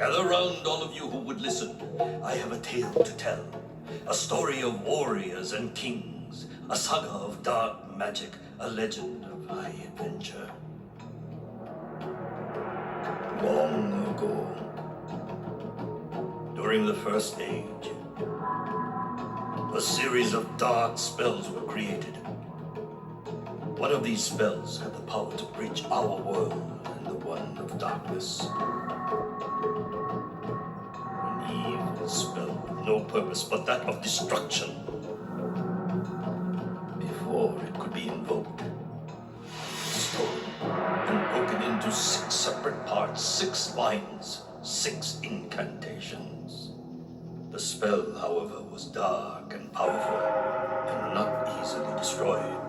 Gather round, all of you who would listen. I have a tale to tell. A story of warriors and kings. A saga of dark magic. A legend of high adventure. Long ago, during the First Age, a series of dark spells were created. One of these spells had the power to bridge our world and the one of darkness. An evil spell with no purpose but that of destruction. Before it could be invoked, stolen and broken into 6 separate parts, 6 lines, 6 incantations. The spell, however, was dark and powerful and not easily destroyed.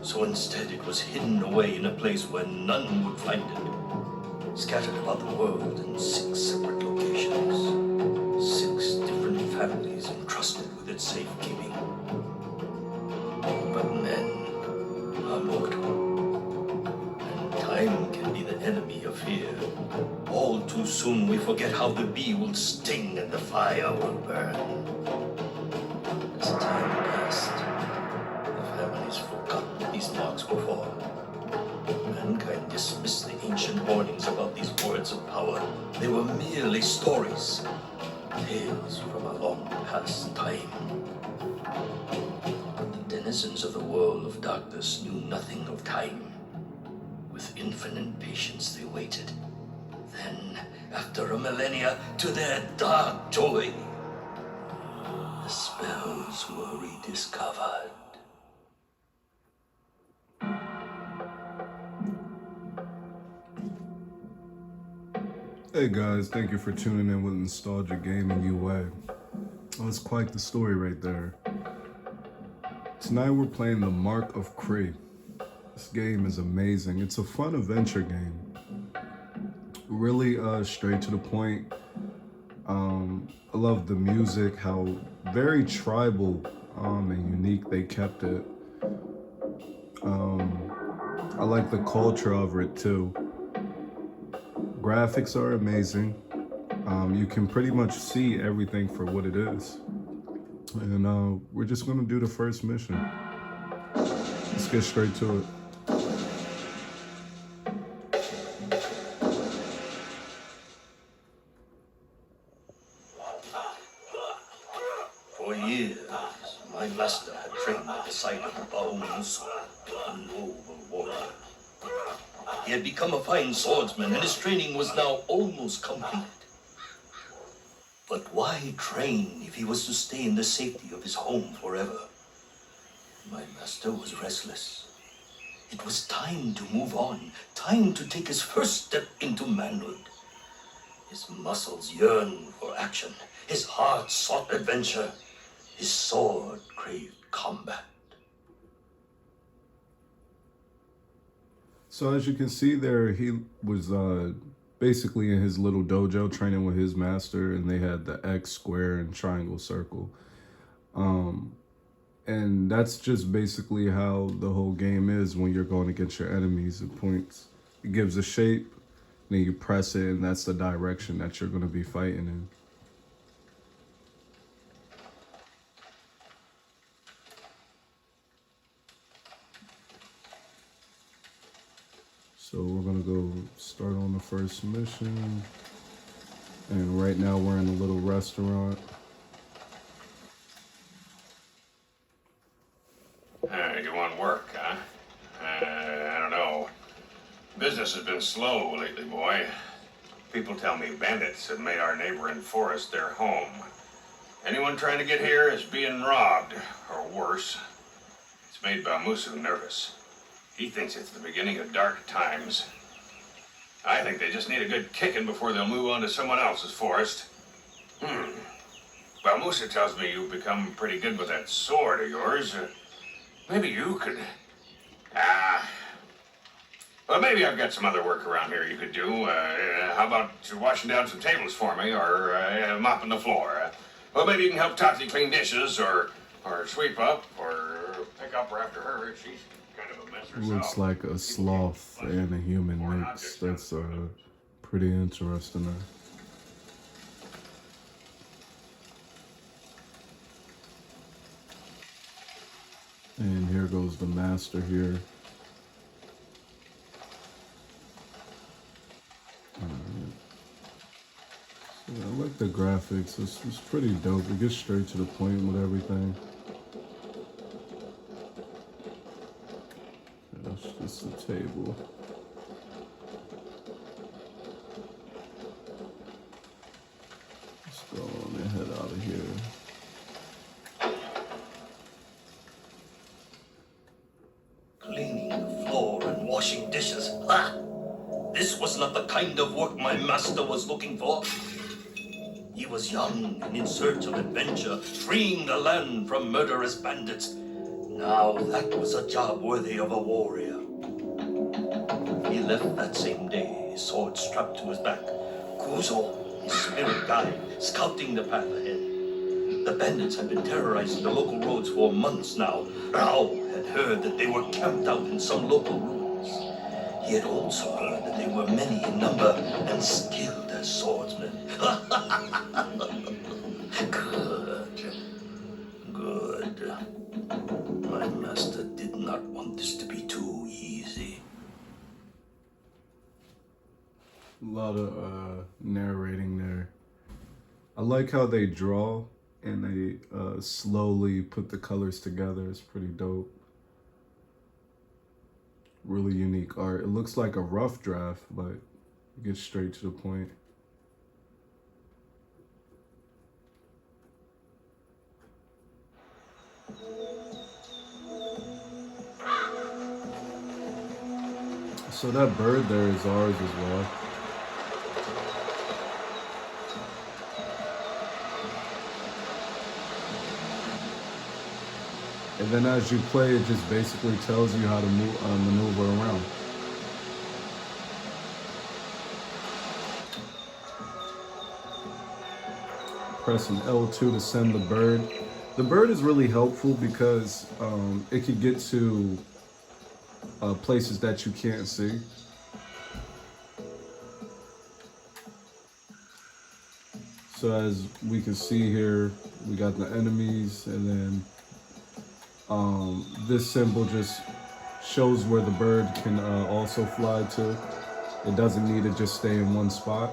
So instead it was hidden away in a place where none would find it, scattered about the world in 6 separate locations, 6 different families entrusted with its safekeeping. But men are mortal, and time can be the enemy of fear. All too soon we forget how the bee will sting and the fire will burn. As time passed, the families forgot what these marks were for. Mankind dismissed the ancient warnings about these words of power. They were merely stories, tales from a long past time. But the denizens of the world of darkness knew nothing of time. With infinite patience they waited. Then, after a millennia, to their dark joy, the spells were rediscovered. Hey guys, thank you for tuning in with Nostalgia Gaming UA. Oh, it's quite the story right there. Tonight we're playing The Mark of Kree. This game is amazing. It's a fun adventure game. Really straight to the point. I love the music, how very tribal and unique they kept it. I like the culture of it too. Graphics are amazing. You can pretty much see everything for what it is. And we're just gonna do the first mission. Let's get straight to it. For years, my master had trained at the side of Ps2, a noble warrior. He had become a fine swordsman, and his training was now almost complete. But why train if he was to stay in the safety of his home forever? My master was restless. It was time to move on, time to take his first step into manhood. His muscles yearned for action, his heart sought adventure, his sword craved combat. So as you can see there, he was basically in his little dojo training with his master, and they had the X, square, and triangle, circle. And that's just basically how the whole game is when you're going against your enemies. It points, it gives a shape, then you press it, and that's the direction that you're going to be fighting in. So we're gonna go start on the first mission. And right now we're in a little restaurant. You want work, huh? I don't know. Business has been slow lately, boy. People tell me bandits have made our neighboring forest their home. Anyone trying to get here is being robbed, or worse. It's made Ps2 nervous. He thinks it's the beginning of dark times. I think they just need a good kicking before they'll move on to someone else's forest. Ps2 tells me you've become pretty good with that sword of yours. Maybe you could... Well, maybe I've got some other work around here you could do. How about washing down some tables for me, or mopping the floor? Well, maybe you can help Tati clean dishes, or sweep up, or pick up after her. She's kind of a mess herself. Looks like a sloth and a human mix. That's Pretty interesting there. And here goes the master here. Alright. So I like the graphics. It's pretty dope. It gets straight to the point with everything. That's just a table. Let's go on and head out of here. Cleaning the floor and washing dishes. Ha! This was not the kind of work my master was looking for. He was young and in search of adventure, freeing the land from murderous bandits. Now that was a job worthy of a warrior. He left that same day, his sword strapped to his back. Kuzo, his spirit guide, scouting the path ahead. The bandits had been terrorizing the local roads for months now. Rao had heard that they were camped out in some local ruins. He had also heard that they were many in number and skilled as swordsmen. Good. Good. My master did not want this to be too easy. A lot of narrating there. I like how they draw and they slowly put the colors together. It's pretty dope. Really unique art. It looks like a rough draft, but it gets straight to the point. So that bird there is ours as well. And then as you play, it just basically tells you how to maneuver around. Pressing L2 to send the bird. The bird is really helpful because it could get to places that you can't see. So as we can see here, we got the enemies, and then this symbol just shows where the bird can also fly to. It doesn't need to just stay in one spot.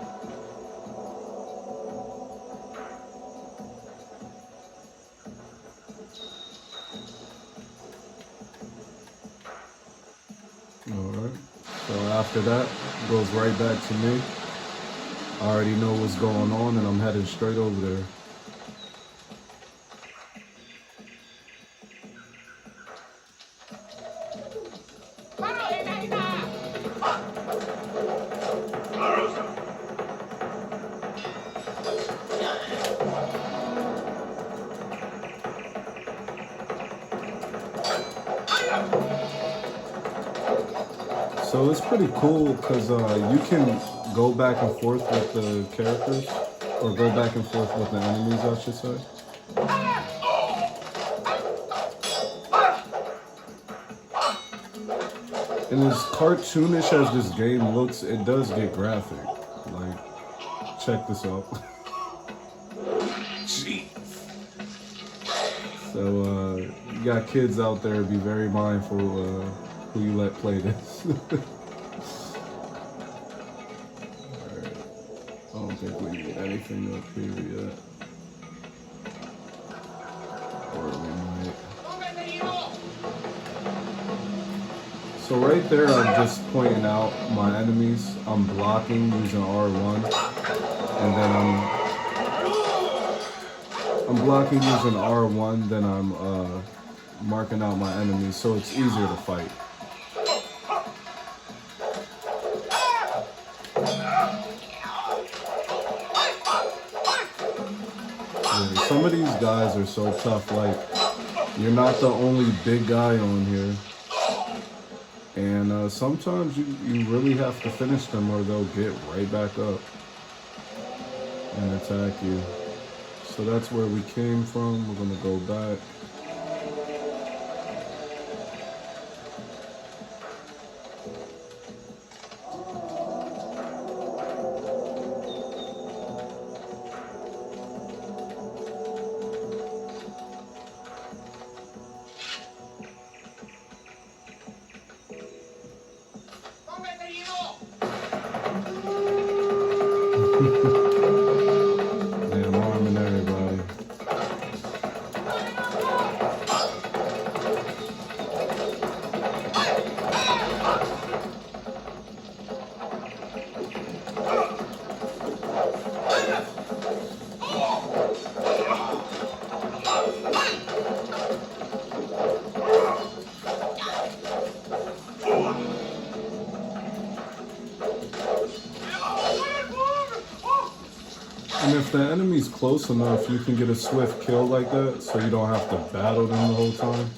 Alright, so after that, it goes right back to me. I already know what's going on and I'm headed straight over there. So it's pretty cool because you can go back and forth with the characters, or go back and forth with the enemies, I should say. And as cartoonish as this game looks, it does get graphic. Like, check this out. So, you got kids out there, be very mindful who you let play this. Alright. I don't think we need anything up here yet. Or we might. So right there, I'm just pointing out my enemies. I'm blocking using R1. And then I'm blocking using R1, then I'm marking out my enemies, so it's easier to fight. Yeah, some of these guys are so tough, like, you're not the only big guy on here. And sometimes you really have to finish them or they'll get right back up and attack you. So that's where we came from. We're gonna go back. And if the enemy's close enough, you can get a swift kill like that, so you don't have to battle them the whole time.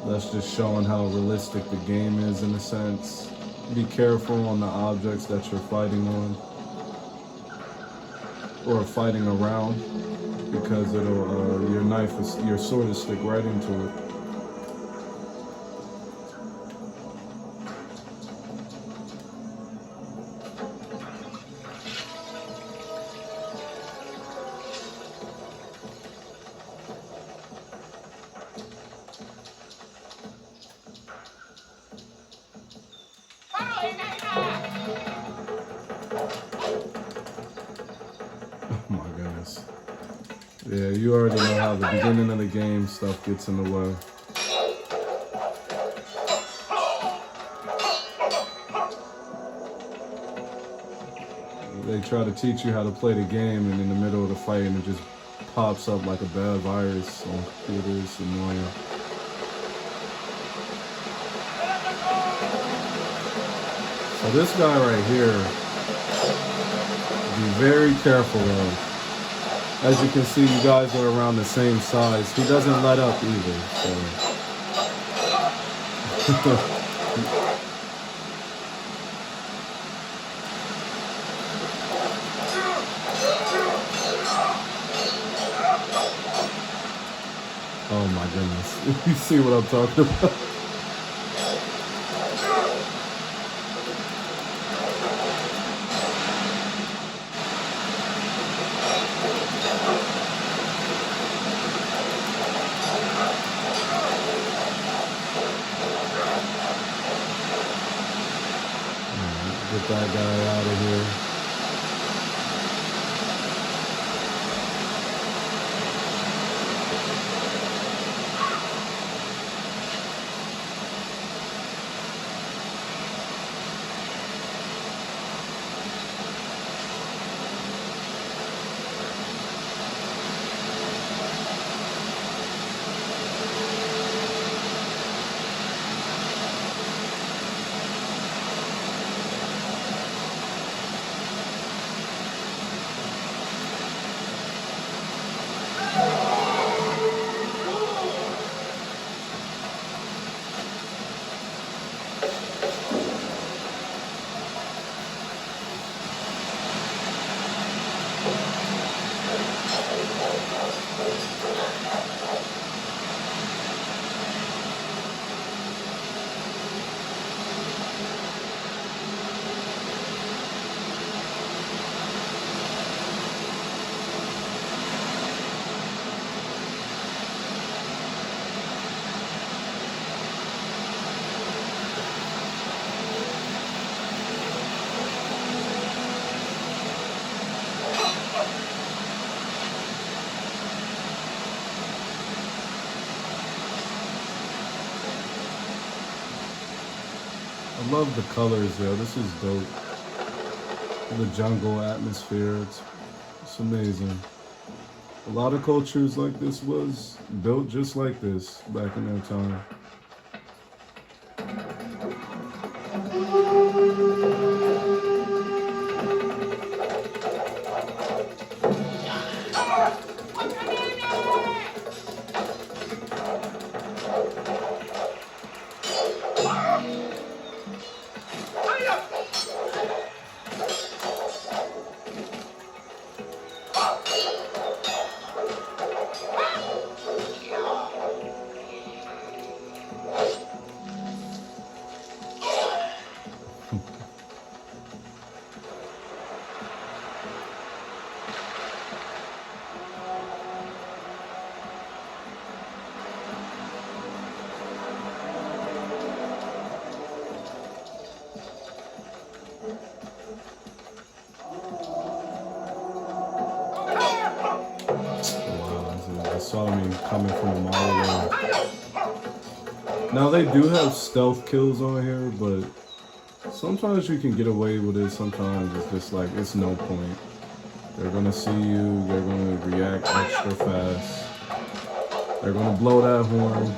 That's just showing how realistic the game is in a sense. Be careful on the objects that you're fighting on or fighting around, because it'll your sword will stick right into it. Oh my goodness. Yeah, you already know how the beginning of the game stuff gets in the way. They try to teach you how to play the game, and in the middle of the fight, and it just pops up like a bad virus on computers. It's annoying. So this guy right here, be very careful of. As you can see, you guys are around the same size. He doesn't let up either. So. Oh my goodness. You see what I'm talking about? Get that guy out of here. I love the colors, yo. This is dope. The jungle atmosphere, it's amazing. A lot of cultures like this was built just like this back in their time. Saw me coming from a mile away. Now they do have stealth kills on here, but sometimes you can get away with it. Sometimes it's just like, it's no point. They're gonna see you, they're gonna react extra fast. They're gonna blow that horn.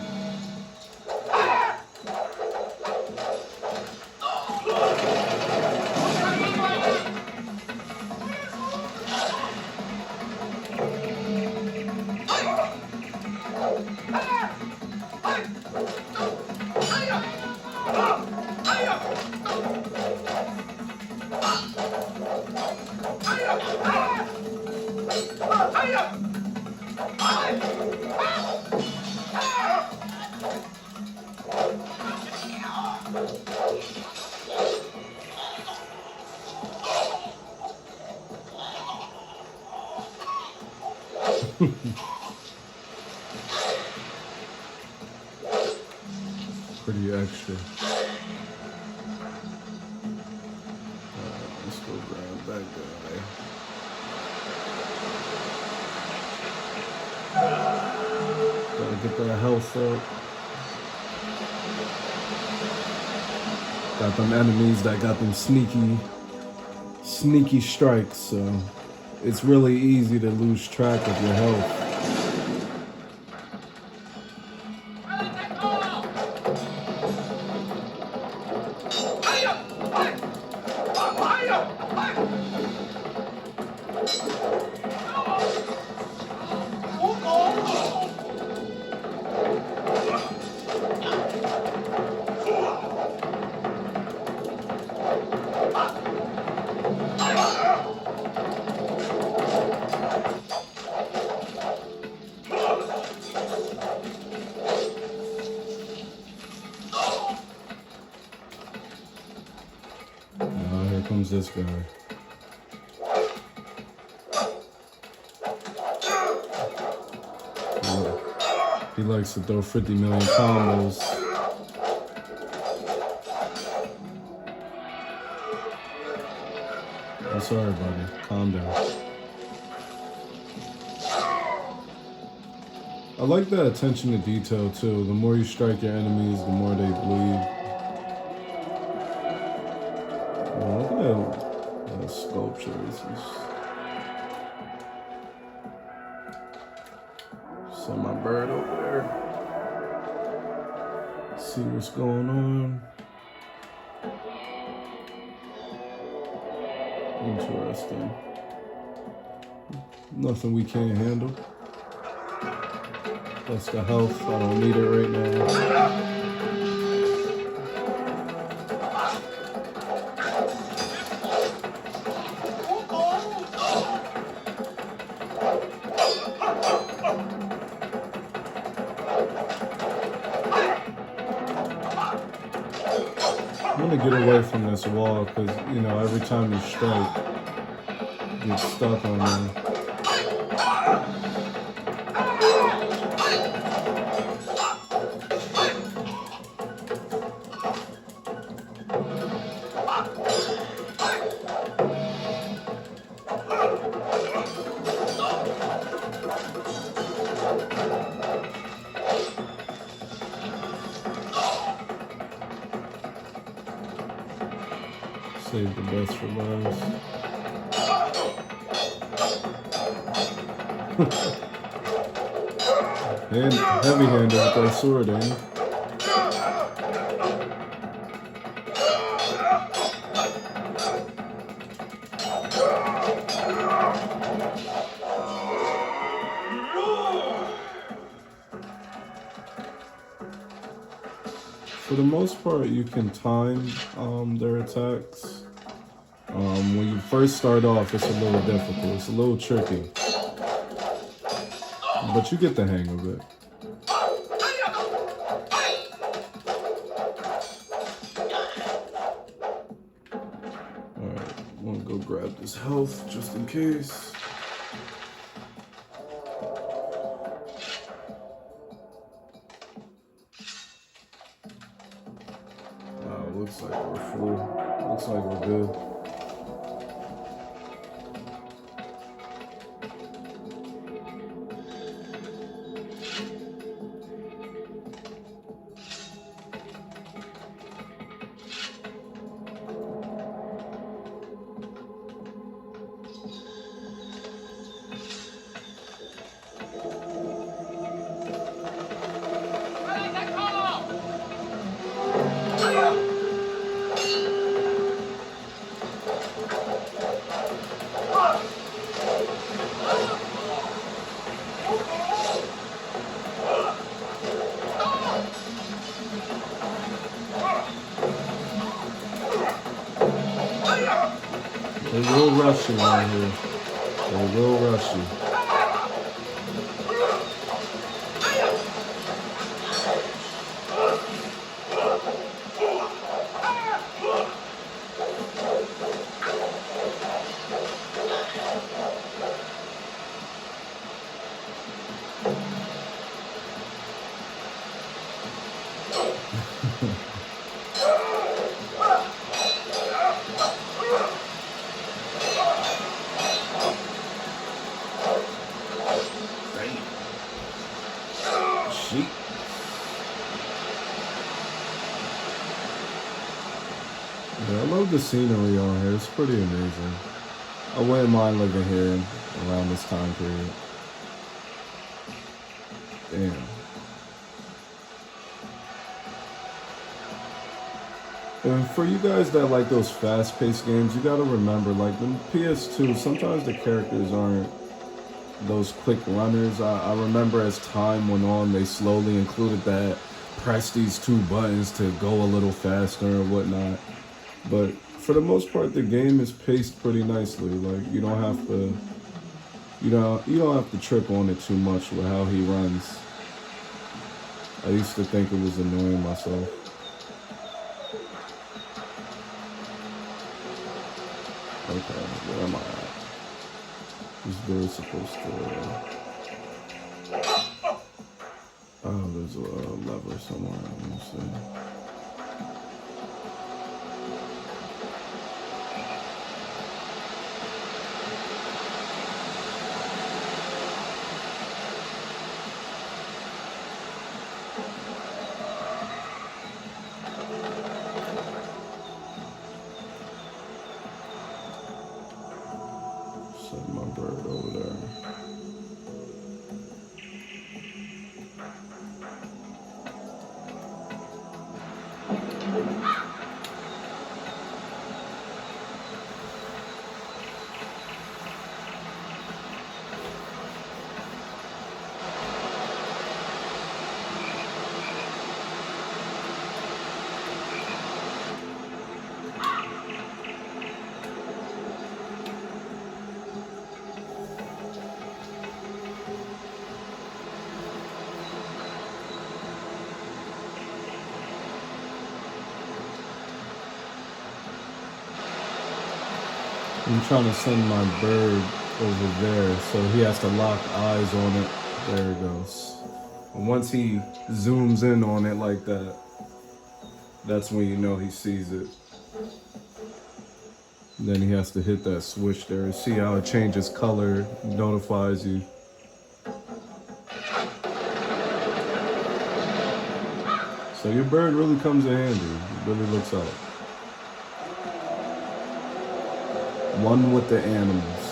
Pretty extra. Let's go grab that guy. Gotta get that health up. Got them enemies that got them sneaky strikes, so it's really easy to lose track of your health. Here comes this guy. He likes to throw 50 million combos. I'm sorry, buddy. Calm down. I like that attention to detail, too. The more you strike your enemies, the more they bleed. Oh, look at that sculpture. Send my bird over there. See what's going on. Interesting. Nothing we can't handle. That's the health. I don't need it right now. I'm gonna get away from this wall because, you know, every time you strike, you get stuck on me. Save the best for last. And heavy-handed with that sword, ain't he? For the most part, you can time their attacks. When you first start off, it's a little difficult. It's a little tricky. But you get the hang of it. Alright, I'm gonna go grab this health just in case. Looks like we're full. Looks like we're good. They will rush you right here. They will rush you. Sheep. Yeah, I love the scenery on here. It's pretty amazing. I wouldn't mind living here around this time period. Damn. And for you guys that like those fast-paced games, you gotta remember, like the PS2, sometimes the characters aren't those quick runners. I remember as time went on, they slowly included that press these two buttons to go a little faster or whatnot. But for the most part, the game is paced pretty nicely. Like you don't have to, you don't have to trip on it too much with how he runs. I used to think it was annoying myself. Okay, where am I at? This door is supposed to... Oh, there's a lever somewhere. Let me see. Set my bird over there. I'm trying to send my bird over there, so he has to lock eyes on it. There it goes. And once he zooms in on it like that, that's when you know he sees it. Then he has to hit that switch there. See how it changes color, notifies you. So your bird really comes in handy. It really looks out. One with the animals.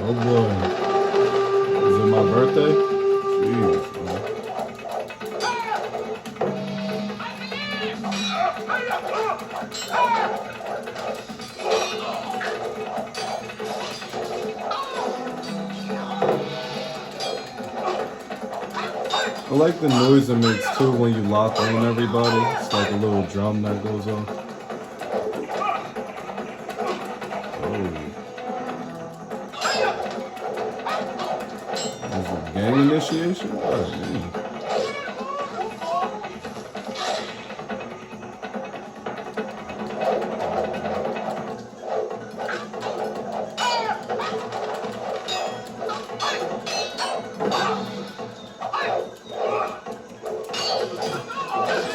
Oh boy. Is it my birthday? Jeez, man. I like the noise it makes too when you lock on everybody. It's like a little drum that goes off. Oh. Is it gang initiation? Oh, man.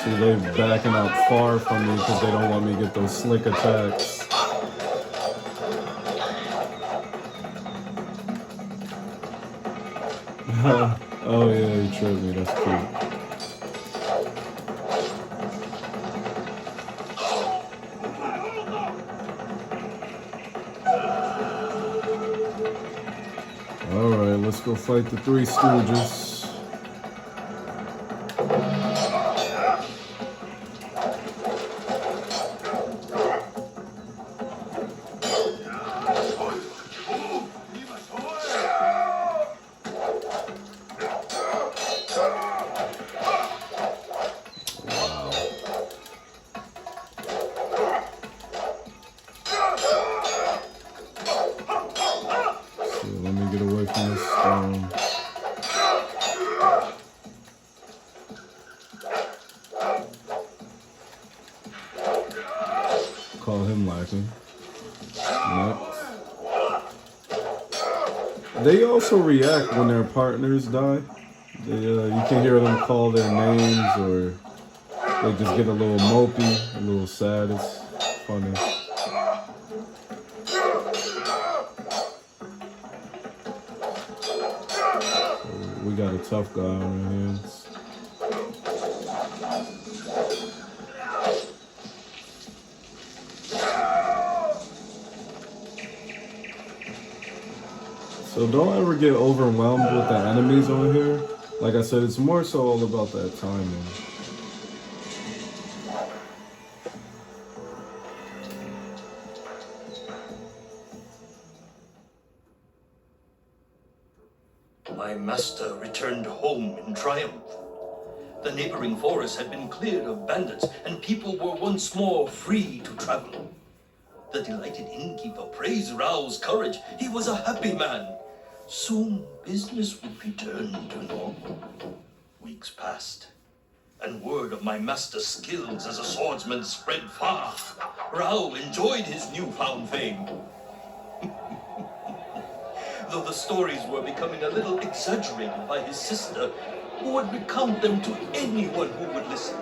See, they're backing out far from me because they don't want me to get those slick attacks. Oh yeah, he tripped me, that's cute. Alright, let's go fight the Three Stooges. Call him lacking. Next. They also react when their partners die. They, you can hear them call their names, or they just get a little mopey, a little sad. It's funny. So we got a tough guy on our hands. So don't ever get overwhelmed with the enemies on here. Like I said, it's more so all about that timing. My master returned home in triumph. The neighboring forest had been cleared of bandits, and people were once more free to travel. The delighted innkeeper praised Rao's courage. He was a happy man. Soon business would return to normal. Weeks passed, and word of my master's skills as a swordsman spread far. Rao enjoyed his newfound fame. Though the stories were becoming a little exaggerated by his sister, who would recount them to anyone who would listen.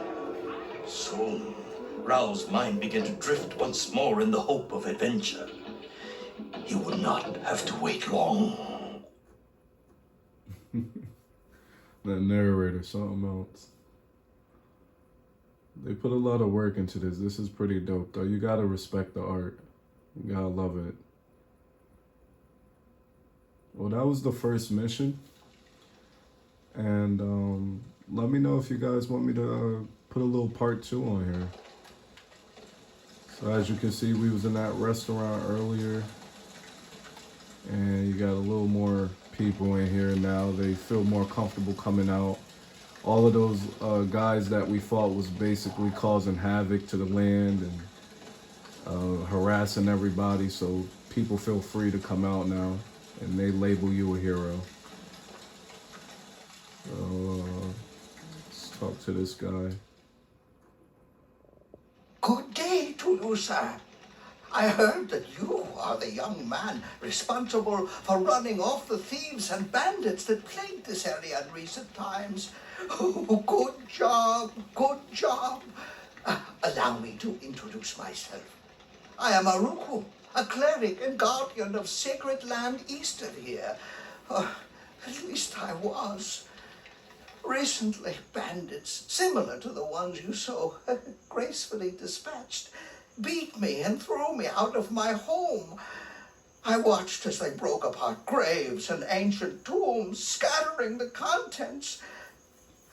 Soon, Rao's mind began to drift once more in the hope of adventure. He would not have to wait long. That narrator, something else. They put a lot of work into this. This is pretty dope, though. You gotta respect the art. You gotta love it. Well, that was the first mission. And let me know if you guys want me to put a little part 2 on here. So as you can see, we was in that restaurant earlier. And you got a little more people in here now. They feel more comfortable coming out. All of those guys that we fought was basically causing havoc to the land and harassing everybody. So people feel free to come out now, and they label you a hero. So let's talk to this guy. Good day to you, sir. I heard that you are the young man responsible for running off the thieves and bandits that plagued this area in recent times. Oh, good job, good job. Allow me to introduce myself. I am Aruku, a cleric and guardian of sacred land east of here. At least I was. Recently, bandits, similar to the ones you so gracefully dispatched, beat me and threw me out of my home. I watched as they broke apart graves and ancient tombs, scattering the contents.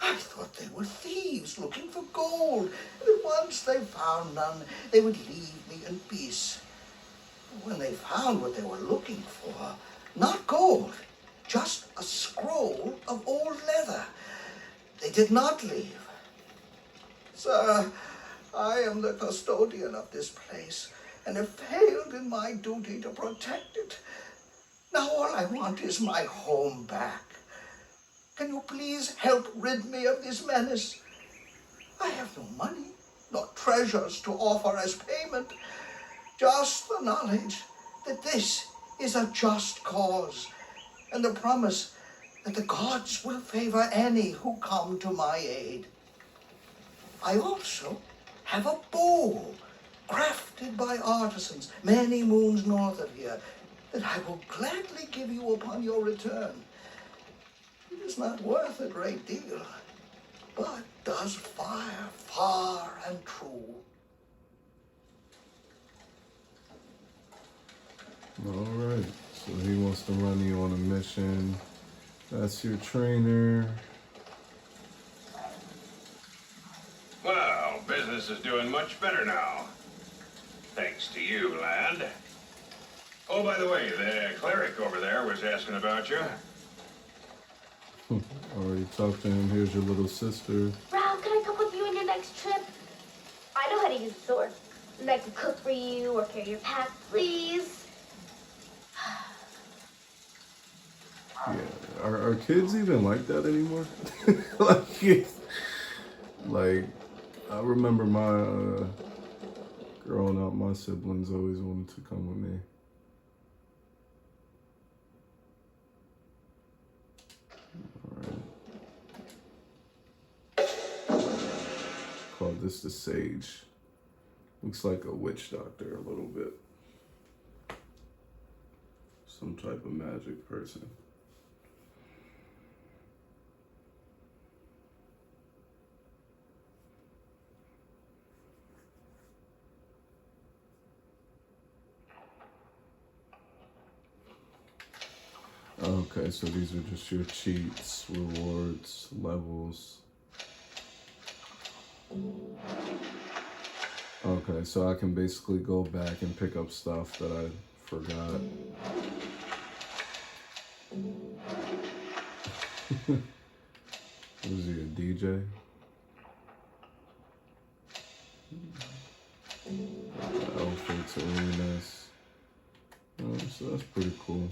I thought they were thieves looking for gold, and once they found none, they would leave me in peace. When they found what they were looking for, not gold, just a scroll of old leather, they did not leave. Sir, I am the custodian of this place and have failed in my duty to protect it. Now all I want is my home back. Can you please help rid me of this menace? I have no money, nor treasures to offer as payment, just the knowledge that this is a just cause and the promise that the gods will favor any who come to my aid. I also have a bow crafted by artisans many moons north of here that I will gladly give you upon your return. It is not worth a great deal, but does fire far and true. All right, so he wants to run you on a mission. That's your trainer. Well, business is doing much better now. Thanks to you, lad. Oh, by the way, the cleric over there was asking about you. Already talked to him. Here's your little sister. Ralph, can I come with you on your next trip? I know how to use the sword. And I can cook for you or carry your pack, please. Yeah, are kids even like that anymore? Like, I remember my growing up, my siblings always wanted to come with me. All right. Call this the Sage. Looks like a witch doctor a little bit. Some type of magic person. Okay, so these are just your cheats, rewards, levels. Okay, so I can basically go back and pick up stuff that I forgot. Was he a DJ? Outfits, arenas. So that's pretty cool.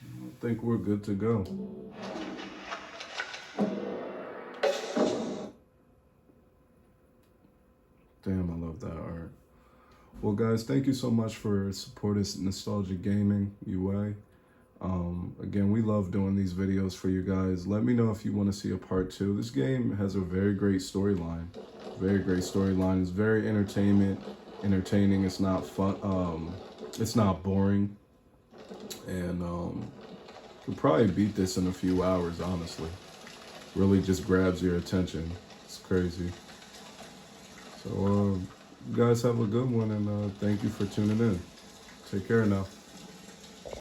I think we're good to go. Damn, I love that art. Well, guys, thank you so much for supporting Nostalgia Gaming UA. Again, we love doing these videos for you guys. Let me know if you want to see a part 2. This game has a very great storyline. Very great storyline. It's very entertaining. It's not fun. It's not boring. And could probably beat this in a few hours, honestly. Really just grabs your attention. It's crazy. So, you guys have a good one, and thank you for tuning in. Take care now.